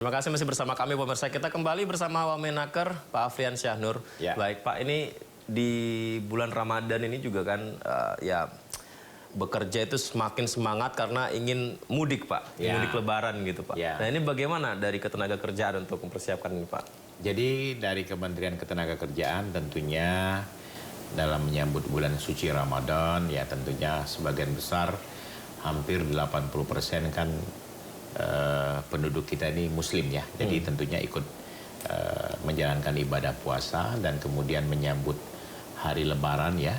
Terima kasih masih bersama kami pemirsa. Kita kembali bersama Wamenaker Pak Afrian Syahnur. Ya. Baik Pak, ini di bulan Ramadan ini juga kan ya bekerja itu semakin semangat karena ingin mudik Pak, Ya. mudik Lebaran gitu Pak. Ya. Nah ini bagaimana dari Ketenagakerjaan untuk mempersiapkan ini Pak? Jadi dari Kementerian Ketenagakerjaan tentunya dalam menyambut bulan suci Ramadan ya tentunya sebagian besar hampir 80% kan penduduk kita ini muslim ya. Jadi tentunya ikut menjalankan ibadah puasa dan kemudian menyambut hari Lebaran ya.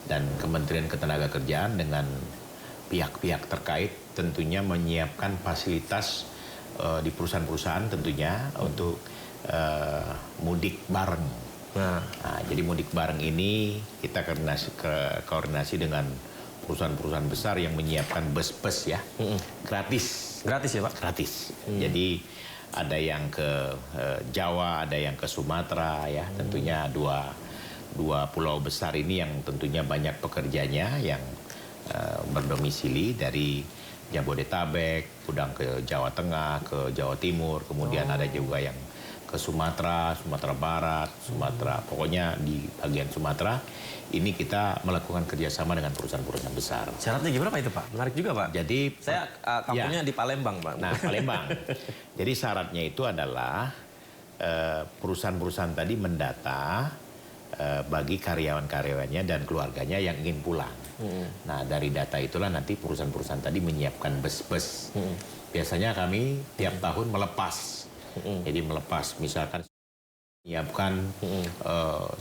Dan Kementerian Ketenagakerjaan dengan pihak-pihak terkait tentunya menyiapkan fasilitas di perusahaan-perusahaan tentunya untuk mudik bareng. Nah, jadi mudik bareng ini kita koordinasi dengan perusahaan-perusahaan besar yang menyiapkan bus-bus ya, gratis. Gratis ya Pak? Gratis. Jadi ada yang ke Jawa, ada yang ke Sumatera ya. Tentunya dua pulau besar ini yang tentunya banyak pekerjanya yang berdomisili dari Jabodetabek, udang ke Jawa Tengah, ke Jawa Timur, kemudian ada juga yang ke Sumatera, Sumatera Barat, Sumatera, pokoknya di bagian Sumatera ini kita melakukan kerjasama dengan perusahaan-perusahaan besar. Syaratnya gimana Pak itu Pak? Menarik juga Pak. Jadi saya kampungnya di Palembang Pak. Nah, Palembang. Jadi syaratnya itu adalah perusahaan-perusahaan tadi mendata bagi karyawan-karyawannya dan keluarganya yang ingin pulang. Nah, dari data itulah nanti perusahaan-perusahaan tadi menyiapkan bus-bus. Biasanya kami tiap tahun melepas. Jadi melepas misalkan menyiapkan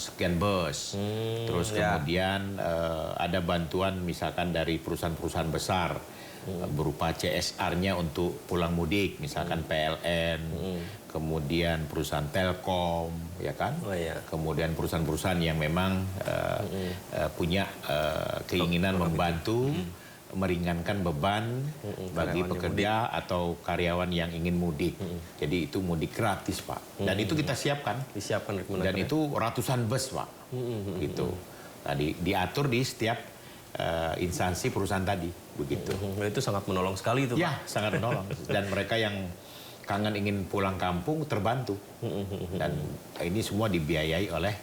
sekian bus. Terus kemudian ada bantuan misalkan dari perusahaan-perusahaan besar berupa CSR-nya untuk pulang mudik, misalkan PLN, kemudian perusahaan Telkom, ya kan? Oh, iya. Kemudian perusahaan-perusahaan yang memang punya keinginan membantu, meringankan beban bagi pekerja atau karyawan yang ingin mudik. Jadi itu mudik gratis Pak. Dan itu kita siapkan. Disiapkan dari Dan itu ratusan bus Pak. Gitu. Nah, diatur di setiap instansi perusahaan tadi. Begitu. Itu sangat menolong sekali itu Pak. Ya, sangat menolong. Dan mereka yang kangen ingin pulang kampung terbantu. Dan ini semua dibiayai oleh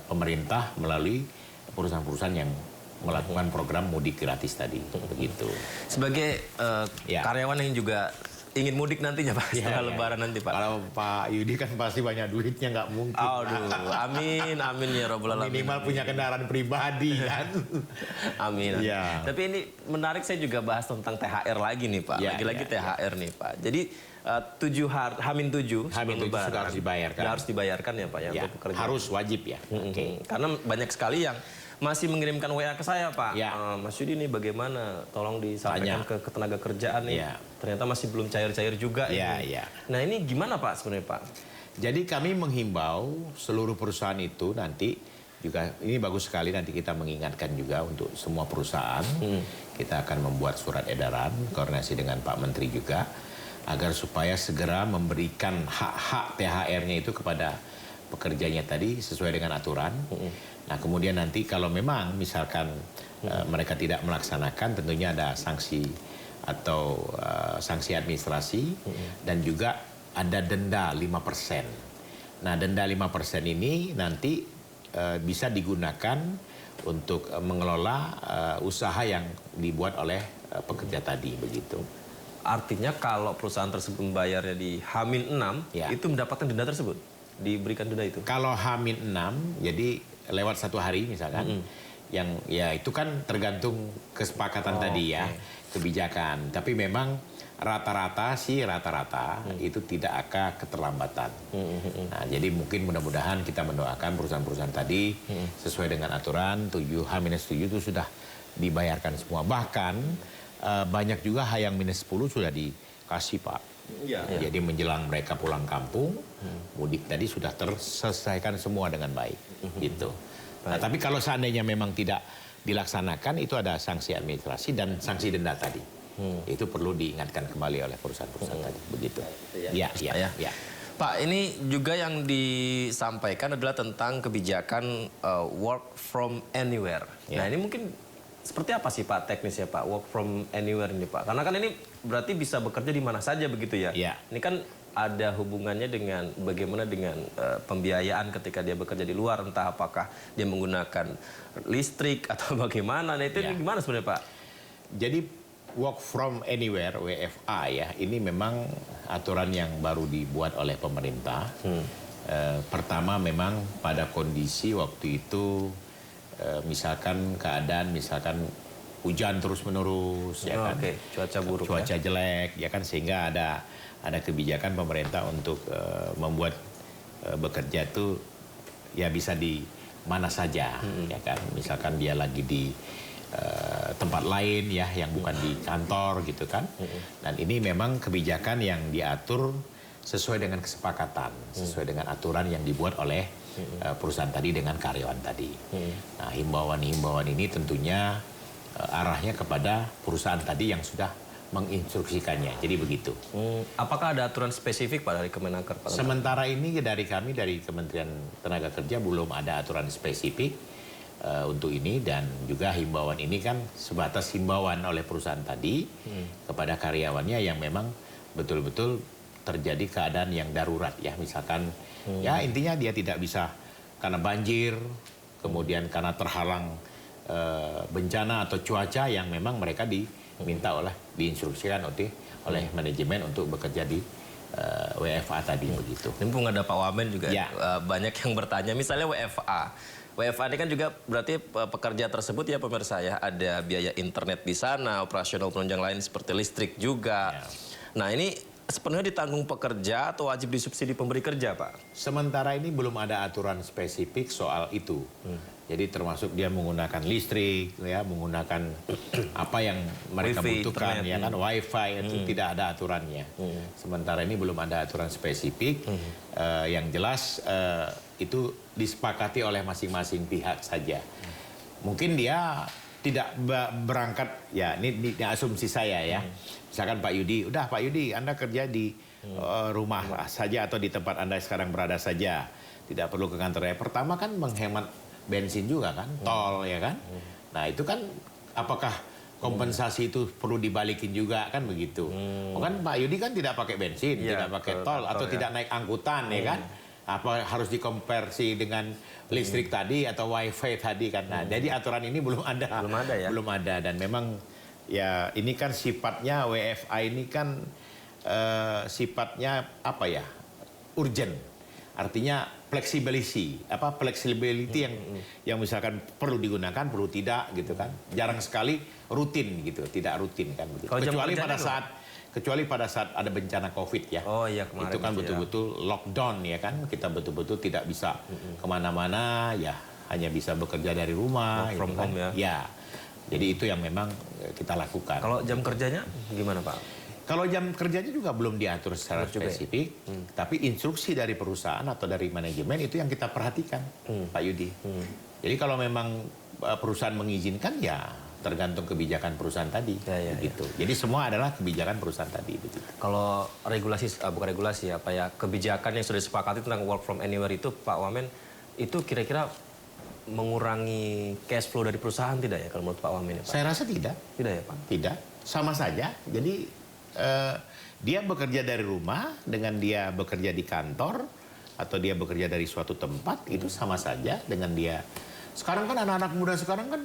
pemerintah melalui perusahaan-perusahaan yang melakukan program mudik gratis tadi, begitu. Sebagai karyawan yang juga ingin mudik nantinya Pak, setelah Lebaran nanti Pak. Kalau Pak Yudi kan pasti banyak duitnya, nggak mungkin. Aduh, amin, amin ya Rabbal Alamin. Minimal punya kendaraan pribadi kan. Amin. Ya. Tapi ini menarik, saya juga bahas tentang THR lagi nih Pak. Lagi-lagi THR nih Pak. Jadi H-7 sebelum Lebaran sudah harus dibayarkan. Harus dibayarkan ya Pak ya, untuk pekerja. Harus wajib ya. Karena banyak sekali yang masih mengirimkan WA ke saya Pak. Ya. Mas Yudi nih bagaimana? Tolong disampaikan ke Ketenagakerjaan nih. Ya. Ternyata masih belum cair-cair juga Ya, ini. ya. Nah ini gimana Pak sebenarnya Pak? Jadi kami menghimbau seluruh perusahaan itu nanti juga, ini bagus sekali nanti kita mengingatkan juga untuk semua perusahaan. Kita akan membuat surat edaran, koordinasi dengan Pak Menteri juga, agar supaya segera memberikan hak-hak THR-nya itu kepada pekerjanya tadi sesuai dengan aturan. Nah kemudian nanti kalau memang misalkan mereka tidak melaksanakan, tentunya ada sanksi atau sanksi administrasi dan juga ada denda 5%. Nah denda 5% ini nanti bisa digunakan untuk mengelola usaha yang dibuat oleh pekerja tadi, begitu. Artinya kalau perusahaan tersebut membayarnya di H-6, itu mendapatkan denda tersebut? Diberikan denda itu? Kalau H-6, jadi lewat 1 hari misalkan, yang ya itu kan tergantung kesepakatan tadi ya, kebijakan. Tapi memang rata-rata itu tidak akan keterlambatan. Nah, jadi mungkin mudah-mudahan kita mendoakan perusahaan-perusahaan tadi sesuai dengan aturan H-7 itu sudah dibayarkan semua. Bahkan banyak juga H-10 sudah dikasih Pak. Jadi menjelang mereka pulang kampung, mudik tadi sudah terselesaikan semua dengan baik. Gitu. Nah, tapi kalau seandainya memang tidak dilaksanakan, itu ada sanksi administrasi dan sanksi denda tadi. Itu perlu diingatkan kembali oleh perusahaan-perusahaan tadi. Begitu. Ya. Pak, ini juga yang disampaikan adalah tentang kebijakan work from anywhere. Nah, ini mungkin seperti apa sih Pak teknisnya Pak, work from anywhere ini Pak? Karena kan ini berarti bisa bekerja di mana saja begitu ya? Iya. Ini kan ada hubungannya dengan bagaimana dengan pembiayaan ketika dia bekerja di luar, entah apakah dia menggunakan listrik atau bagaimana. Nah itu gimana sebenarnya Pak? Jadi work from anywhere WFA ya, ini memang aturan yang baru dibuat oleh pemerintah. Pertama memang pada kondisi waktu itu misalkan keadaan hujan terus menerus ya kan, cuaca buruk, cuaca jelek ya kan, sehingga ada kebijakan pemerintah untuk membuat bekerja itu ya bisa di mana saja ya kan, misalkan dia lagi di tempat lain ya yang bukan di kantor gitu kan. Dan ini memang kebijakan yang diatur sesuai dengan kesepakatan, sesuai dengan aturan yang dibuat oleh perusahaan tadi dengan karyawan tadi. Nah, himbauan-himbauan ini tentunya arahnya kepada perusahaan tadi yang sudah menginstruksikannya. Jadi begitu. Apakah ada aturan spesifik Pak dari Kemenaker Pak? Sementara ini dari kami dari Kementerian Tenaga Kerja belum ada aturan spesifik untuk ini, dan juga himbauan ini kan sebatas himbauan oleh perusahaan tadi kepada karyawannya yang memang betul-betul terjadi keadaan yang darurat ya, misalkan ya intinya dia tidak bisa karena banjir, kemudian karena terhalang bencana atau cuaca yang memang mereka diminta diinstruksikan oleh manajemen untuk bekerja di WFA tadi begitu. Mumpung ada Pak Wamen juga banyak yang bertanya, misalnya WFA. WFA ini kan juga berarti pekerja tersebut ya pemirsa ya, ada biaya internet di sana, operasional penunjang lain seperti listrik juga. Nah ini sepenuhnya ditanggung pekerja atau wajib disubsidi pemberi kerja Pak? Sementara ini belum ada aturan spesifik soal itu. Jadi termasuk dia menggunakan listrik, ya, menggunakan apa yang mereka Wifi, butuhkan, internet, ya kan, wifi itu tidak ada aturannya. Sementara ini belum ada aturan spesifik. Yang jelas itu disepakati oleh masing-masing pihak saja. Mungkin dia tidak berangkat, ya ini asumsi saya ya. Misalkan Pak Yudi, udah Pak Yudi, Anda kerja di rumah saja atau di tempat Anda sekarang berada saja, tidak perlu ke kantor. Pertama kan menghemat bensin juga kan, tol ya kan. Nah itu kan apakah kompensasi itu perlu dibalikin juga kan begitu. Kan Pak Yudi kan tidak pakai bensin, tidak pakai tol atau tidak naik angkutan ya kan. Apa harus dikonversi dengan listrik tadi atau wifi tadi kan. Nah jadi aturan ini belum ada. Belum ada ya? Belum ada, dan memang ya ini kan sifatnya WFA ini kan sifatnya apa ya, urgent, artinya flexibility yang misalkan perlu digunakan, perlu tidak gitu kan, jarang sekali rutin gitu, tidak rutin kan begitu. Kecuali pada saat ada bencana COVID ya. Oh iya, kemarin itu kan betul-betul lockdown ya kan, kita betul-betul tidak bisa kemana-mana ya, hanya bisa bekerja dari rumah from gitu kan. home ya. Ya. Jadi itu yang memang kita lakukan. Kalau jam kerjanya gimana Pak? Kalau jam kerjanya juga belum diatur secara spesifik, tapi instruksi dari perusahaan atau dari manajemen itu yang kita perhatikan, Pak Yudi. Jadi kalau memang perusahaan mengizinkan ya tergantung kebijakan perusahaan tadi, begitu. Jadi semua adalah kebijakan perusahaan tadi, begitu. Kalau regulasi, bukan regulasi apa ya, kebijakan yang sudah disepakati tentang work from anywhere itu, Pak Wamen, itu kira-kira mengurangi cash flow dari perusahaan tidak ya kalau menurut Pak Wamen ya Pak? Saya rasa tidak. Tidak ya Pak? Tidak, sama saja. Jadi dia bekerja dari rumah dengan dia bekerja di kantor atau dia bekerja dari suatu tempat, itu sama saja dengan dia. Sekarang kan anak-anak muda sekarang kan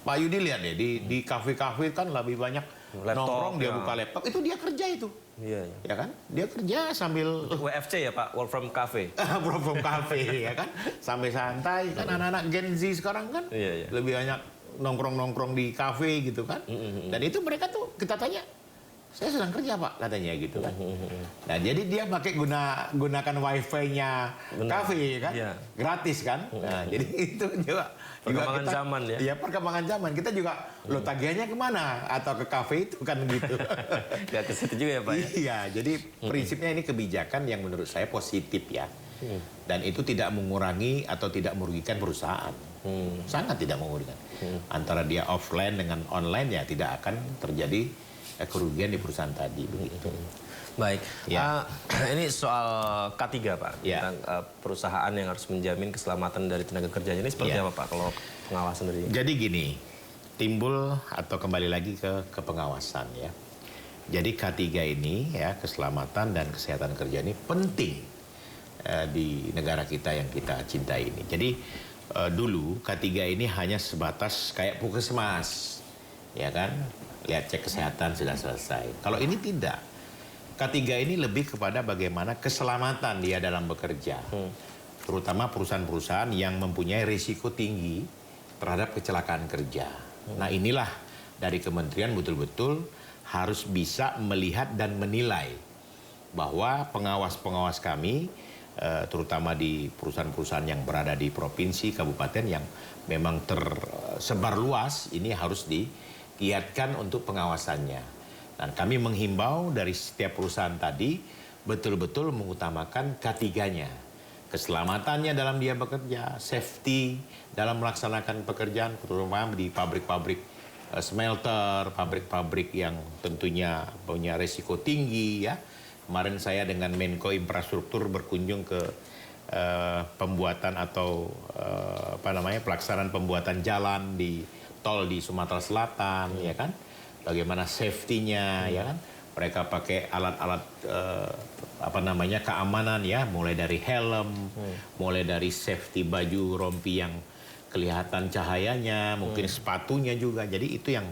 Pak Yudi lihat deh di kafe-kafe kan lebih banyak nongkrong, dia buka laptop, itu dia kerja itu. Iya. Ya kan? Dia kerja sambil WFC ya Pak, work from cafe. work from cafe ya kan? Sampai santai kan, anak-anak Gen Z sekarang kan lebih banyak nongkrong-nongkrong di kafe gitu kan. Dan itu mereka tuh kita tanya, saya sedang kerja Pak, katanya gitu kan. Nah jadi dia pakai gunakan wifi-nya kafe kan, gratis kan. Nah jadi itu juga perkembangan zaman ya. Iya, perkembangan zaman. Kita juga lo tagihannya kemana, atau ke kafe itu kan gitu. Gak ke situ juga ya Pak ya? Iya, jadi prinsipnya ini kebijakan yang menurut saya positif ya. Dan itu tidak mengurangi atau tidak merugikan perusahaan. Sangat tidak merugikan. Antara dia offline dengan online ya tidak akan terjadi kerugian di perusahaan tadi begitu. Baik, ini soal K3 Pak, tentang perusahaan yang harus menjamin keselamatan dari tenaga kerjanya, ini seperti apa Pak kalau pengawasan dari? Jadi gini, timbul atau kembali lagi ke pengawasan ya. Jadi K3 ini ya, keselamatan dan kesehatan kerja ini penting di negara kita yang kita cintai ini. Jadi dulu K3 ini hanya sebatas kayak puskesmas, ya kan? Lihat cek kesehatan sudah selesai. Kalau ini tidak. K3 ini lebih kepada bagaimana keselamatan dia dalam bekerja. Terutama perusahaan-perusahaan yang mempunyai risiko tinggi terhadap kecelakaan kerja. Nah inilah dari kementerian betul-betul harus bisa melihat dan menilai bahwa pengawas-pengawas kami, terutama di perusahaan-perusahaan yang berada di provinsi, kabupaten yang memang tersebar luas, ini harus digiatkan untuk pengawasannya. Dan kami menghimbau dari setiap perusahaan tadi betul-betul mengutamakan K3-nya. Keselamatannya dalam dia bekerja, safety dalam melaksanakan pekerjaan, terutama di pabrik-pabrik smelter, pabrik-pabrik yang tentunya punya risiko tinggi ya. Kemarin saya dengan Menko Infrastruktur berkunjung ke pembuatan atau pelaksanaan pembuatan jalan di tol di Sumatera Selatan, ya kan? Bagaimana safety-nya, ya kan? Mereka pakai alat-alat keamanan ya, mulai dari helm, mulai dari safety baju rompi yang kelihatan cahayanya, mungkin sepatunya juga. Jadi itu yang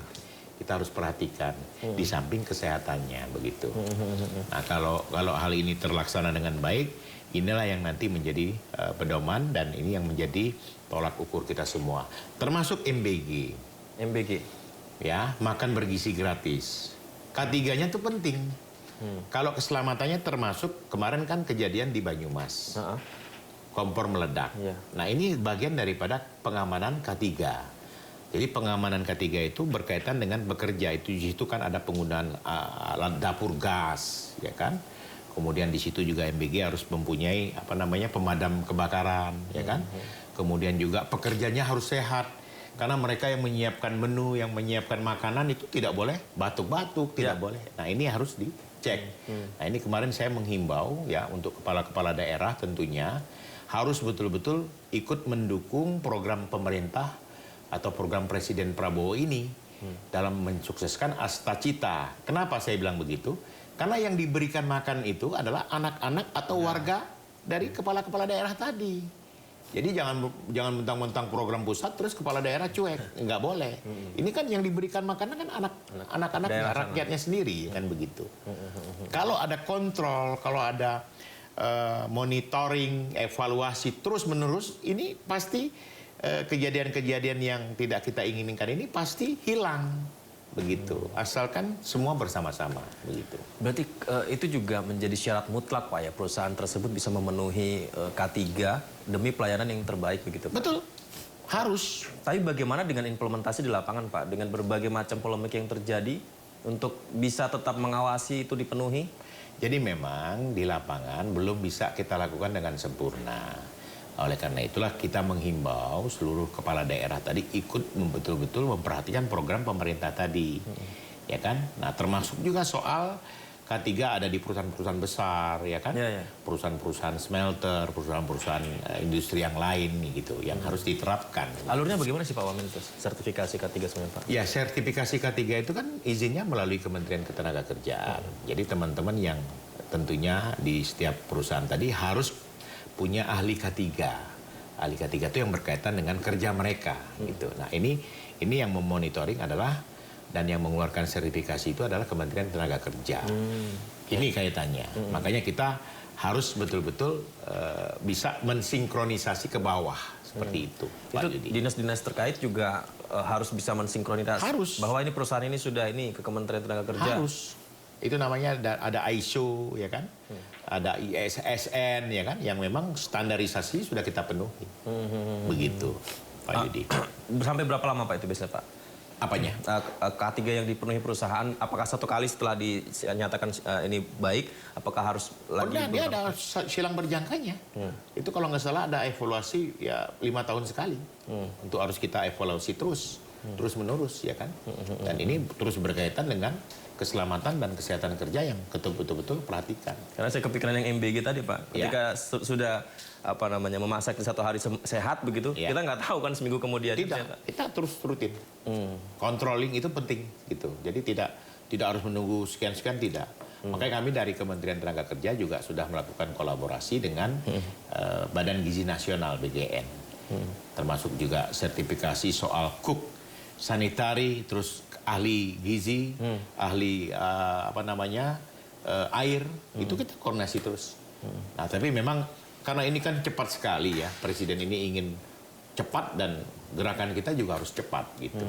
kita harus perhatikan di samping kesehatannya begitu. Nah kalau hal ini terlaksana dengan baik, inilah yang nanti menjadi pedoman dan ini yang menjadi tolak ukur kita semua. Termasuk MBG. MBG. Ya, makan bergizi gratis. K3-nya itu penting. Kalau keselamatannya termasuk kemarin kan kejadian di Banyumas. Kompor meledak. Nah ini bagian daripada pengamanan K3. Jadi pengamanan K3 itu berkaitan dengan bekerja. Itu di situ kan ada penggunaan alat dapur gas, ya kan? Kemudian di situ juga MBG harus mempunyai pemadam kebakaran, ya kan? Kemudian juga pekerjanya harus sehat. Karena mereka yang menyiapkan menu, yang menyiapkan makanan itu tidak boleh batuk-batuk, tidak boleh. Nah ini harus dicek. Nah ini kemarin saya menghimbau ya untuk kepala-kepala daerah tentunya harus betul-betul ikut mendukung program pemerintah atau program Presiden Prabowo ini dalam mensukseskan Astacita. Kenapa saya bilang begitu? Karena yang diberikan makan itu adalah anak-anak atau warga dari kepala-kepala daerah tadi. Jadi jangan mentang-mentang program pusat terus kepala daerah cuek, nggak boleh. Ini kan yang diberikan makanan kan anak-anaknya, rakyatnya sendiri kan begitu. Kalau ada kontrol, kalau ada monitoring, evaluasi terus-menerus, ini pasti kejadian-kejadian yang tidak kita inginkan ini pasti hilang. Begitu, asalkan semua bersama-sama begitu. Berarti itu juga menjadi syarat mutlak Pak ya, perusahaan tersebut bisa memenuhi K3 demi pelayanan yang terbaik begitu Pak? Betul, harus. Tapi bagaimana dengan implementasi di lapangan Pak, dengan berbagai macam polemik yang terjadi untuk bisa tetap mengawasi itu dipenuhi? Jadi memang di lapangan belum bisa kita lakukan dengan sempurna. Oleh karena itulah kita menghimbau seluruh kepala daerah tadi ikut betul-betul memperhatikan program pemerintah tadi. Ya kan? Nah, termasuk juga soal K3 ada di perusahaan-perusahaan besar, ya kan? Perusahaan-perusahaan smelter, perusahaan-perusahaan industri yang lain gitu yang harus diterapkan. Alurnya bagaimana sih Pak Wamen terus sertifikasi K3 sebenarnya Pak? Ya, sertifikasi K3 itu kan izinnya melalui Kementerian Ketenagakerjaan. Jadi teman-teman yang tentunya di setiap perusahaan tadi harus punya ahli K3. Ahli K3 itu yang berkaitan dengan kerja mereka gitu. Nah, ini yang memonitoring adalah dan yang mengeluarkan sertifikasi itu adalah Kementerian Tenaga Kerja. Ini kaitannya. Makanya kita harus betul-betul bisa mensinkronisasi ke bawah seperti itu. Itu dinas-dinas terkait juga harus bisa mensinkronisasi. Harus. Bahwa ini perusahaan ini sudah ke Kementerian Tenaga Kerja. Harus. Itu namanya ada ISO, ya kan? Ada ISSN, ya kan? Yang memang standarisasi sudah kita penuhi. Begitu, Pak Yudi. Sampai berapa lama Pak itu biasanya Pak? Apanya? K3 yang dipenuhi perusahaan, apakah satu kali setelah dinyatakan ini baik, apakah harus lagi? Dia ada silang berjangkanya. Itu kalau nggak salah ada evaluasi ya 5 tahun sekali. Untuk harus kita evaluasi terus menerus, ya kan? Dan ini terus berkaitan dengan keselamatan dan kesehatan kerja yang betul-betul perhatikan. Karena saya kepikiran yang MBG tadi Pak, ketika sudah memasak di satu hari sehat begitu, kita nggak tahu kan seminggu kemudian. Tidak, kita terus rutin. Controlling itu penting gitu. Jadi tidak tidak harus menunggu sekian-sekian, tidak. Makanya kami dari Kementerian Tenaga Kerja juga sudah melakukan kolaborasi dengan Badan Gizi Nasional BGN. Termasuk juga sertifikasi soal cook, sanitari, terus ahli gizi, ahli air, itu kita koordinasi terus. Nah, tapi memang karena ini kan cepat sekali ya, Presiden ini ingin cepat dan gerakan kita juga harus cepat gitu.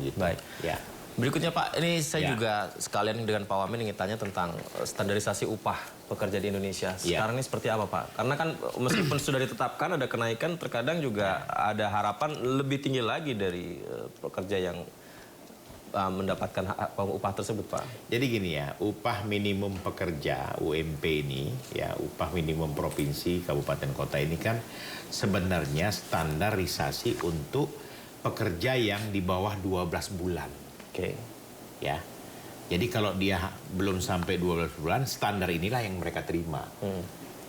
Begitu. Baik. Ya. Berikutnya Pak, ini saya juga sekalian dengan Pak Wamen ingin tanya tentang standarisasi upah pekerja di Indonesia. Sekarang ini seperti apa Pak? Karena kan meskipun sudah ditetapkan ada kenaikan, terkadang juga ada harapan lebih tinggi lagi dari pekerja yang mendapatkan upah tersebut Pak. Jadi gini ya, upah minimum pekerja UMP ini, ya upah minimum provinsi, kabupaten kota ini kan sebenarnya standarisasi untuk pekerja yang di bawah 12 bulan. Oke. Ya. Jadi kalau dia belum sampai 12 bulan, standar inilah yang mereka terima.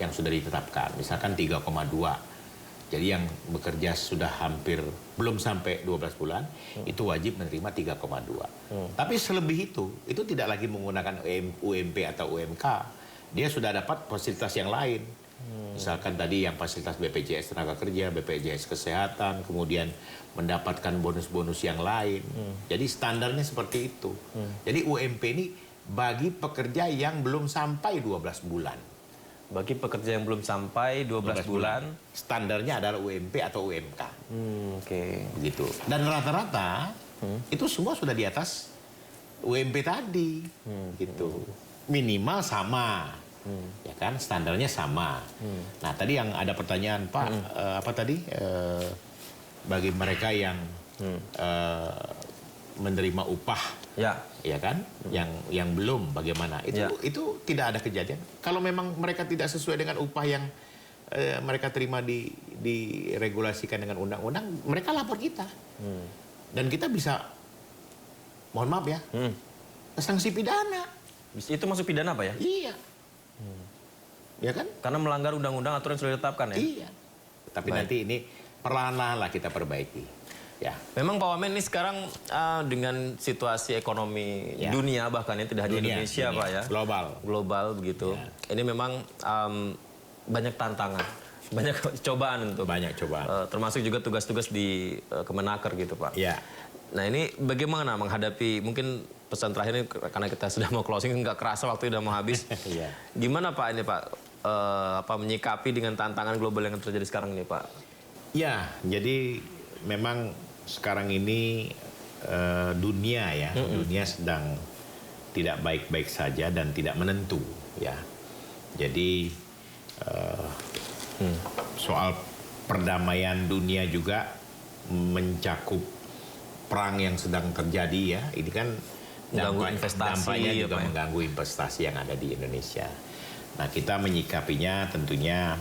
Yang sudah ditetapkan. Misalkan 3,2. Jadi yang bekerja sudah hampir belum sampai 12 bulan, itu wajib menerima 3,2. Tapi selebih itu tidak lagi menggunakan UMP atau UMK. Dia sudah dapat fasilitas yang lain. Misalkan tadi yang fasilitas BPJS Tenaga Kerja, BPJS Kesehatan, kemudian mendapatkan bonus-bonus yang lain. Jadi standarnya seperti itu. Jadi UMP ini bagi pekerja yang belum sampai 12 bulan. Bagi pekerja yang belum sampai 12 bulan, standarnya adalah UMP atau UMK. Oke. Begitu. Dan rata-rata itu semua sudah di atas UMP tadi. Gitu. Minimal sama. Ya kan, standarnya sama. Nah, tadi yang ada pertanyaan, Pak, apa tadi? Bagi mereka yang menerima upah, ya kan, yang belum, bagaimana? Itu tidak ada kejadian. Kalau memang mereka tidak sesuai dengan upah yang mereka terima diregulasikan dengan undang-undang, mereka lapor kita. Dan kita bisa, mohon maaf ya, sanksi pidana. Itu masuk pidana Pak ya? Iya. Ya kan? Karena melanggar undang-undang aturan yang sudah ditetapkan ya? Iya. Tapi nanti ini perlahan-lahan lah kita perbaiki. Ya. Memang Pak Wamen ini sekarang dengan situasi ekonomi dunia bahkan ya, tidak hanya Indonesia Pak ya? Global begitu. Ya. Ini memang banyak tantangan, banyak cobaan untuk. Banyak cobaan. Termasuk juga tugas-tugas di Kemenaker gitu Pak. Ya. Nah ini bagaimana menghadapi, mungkin pesan terakhir ini karena kita sudah mau closing, nggak kerasa waktu udah mau habis. Gimana Pak ini Pak, menyikapi dengan tantangan global yang terjadi sekarang ini Pak? Ya, jadi memang sekarang ini dunia ya, dunia sedang tidak baik-baik saja dan tidak menentu ya. Jadi soal perdamaian dunia juga mencakup perang yang sedang terjadi ya. Ini kan dampaknya juga mengganggu investasi yang ada di Indonesia. Nah, kita menyikapinya tentunya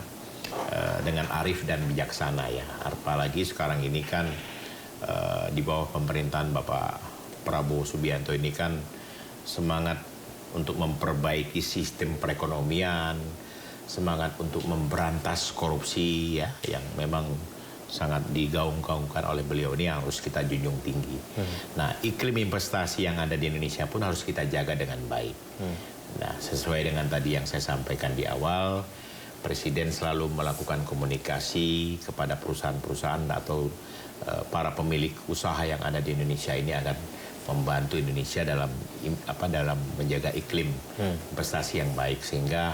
dengan arif dan bijaksana ya. Apalagi sekarang ini kan di bawah pemerintahan Bapak Prabowo Subianto ini kan semangat untuk memperbaiki sistem perekonomian, semangat untuk memberantas korupsi ya, yang memang sangat digaung-gaungkan oleh beliau ini harus kita junjung tinggi. Nah, iklim investasi yang ada di Indonesia pun harus kita jaga dengan baik. Nah, sesuai dengan tadi yang saya sampaikan di awal, Presiden selalu melakukan komunikasi kepada perusahaan-perusahaan atau para pemilik usaha yang ada di Indonesia ini agar membantu Indonesia dalam menjaga iklim investasi yang baik sehingga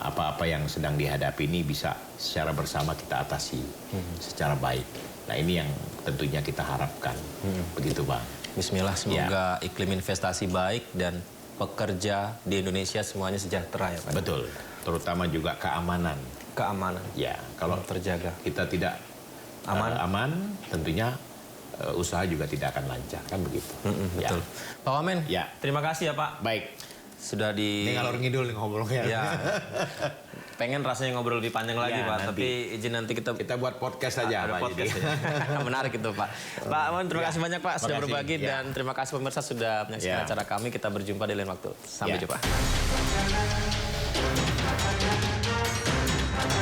apa-apa yang sedang dihadapi ini bisa secara bersama kita atasi secara baik. Nah, ini yang tentunya kita harapkan. Begitu Bang. Bismillah, semoga iklim investasi baik dan pekerja di Indonesia semuanya sejahtera ya Pak. Betul, terutama juga keamanan. Keamanan. Ya, kalau terjaga. Kita tidak aman, tentunya usaha juga tidak akan lancar, kan begitu. Betul. Pak Wamen, terima kasih ya Pak. Baik. Sudah di... Ini ngalor ngidul ngobrolnya. Ya. Pengen rasanya ngobrol lebih panjang lagi Pak, nanti. tapi izin nanti kita buat podcast saja Pak. Podcast ya. Menarik itu Pak. Pak Wamen, terima kasih banyak Pak sudah berbagi dan terima kasih pemirsa sudah menyaksikan acara kami. Kita berjumpa di lain waktu. Sampai jumpa.